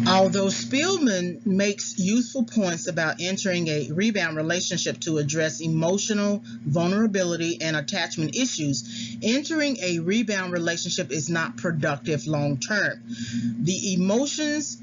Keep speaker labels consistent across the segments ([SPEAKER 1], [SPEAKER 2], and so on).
[SPEAKER 1] Although Spielman makes useful points about entering a rebound relationship to address emotional vulnerability and attachment issues, entering a rebound relationship is not productive long term. The emotions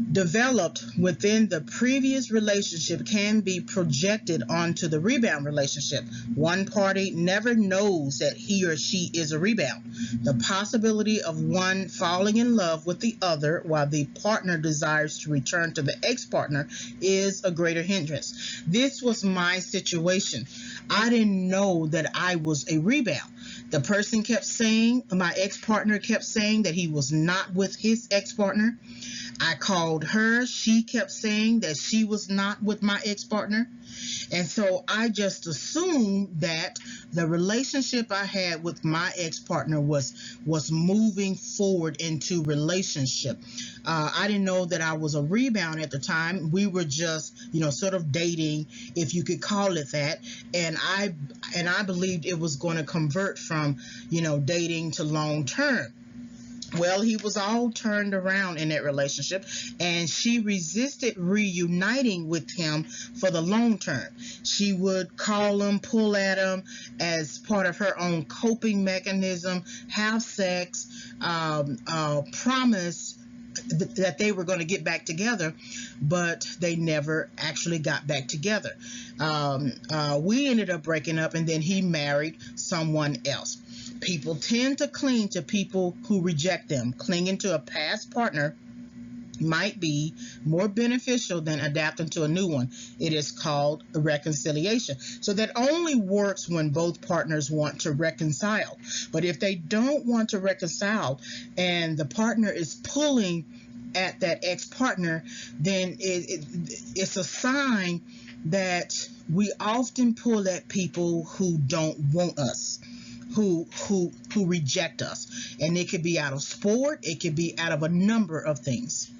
[SPEAKER 1] developed within the previous relationship can be projected onto the rebound relationship. One party never knows that he or she is a rebound. The possibility of one falling in love with the other while the partner desires to return to the ex-partner is a greater hindrance. This was my situation. I didn't know that I was a rebound. The person kept saying, my ex-partner kept saying that he was not with his ex-partner. I called her. She kept saying that she was not with my ex-partner. And so I just assumed that the relationship I had with my ex-partner was moving forward into relationship. I didn't know that I was a rebound at the time. We were just, sort of dating, if you could call it that. And I believed it was going to convert from, dating to long term. Well, he was all turned around in that relationship, and she resisted reuniting with him for the long term. She would call him, pull at him as part of her own coping mechanism, have sex, promise that they were going to get back together, but they never actually got back together. We ended up breaking up, and then he married someone else. People tend to cling to people who reject them. Clinging to a past partner might be more beneficial than adapting to a new one. It is called reconciliation. So that only works when both partners want to reconcile. But if they don't want to reconcile and the partner is pulling at that ex-partner, then it's a sign that we often pull at people who don't want us, who reject us. And it could be out of sport, it could be out of a number of things.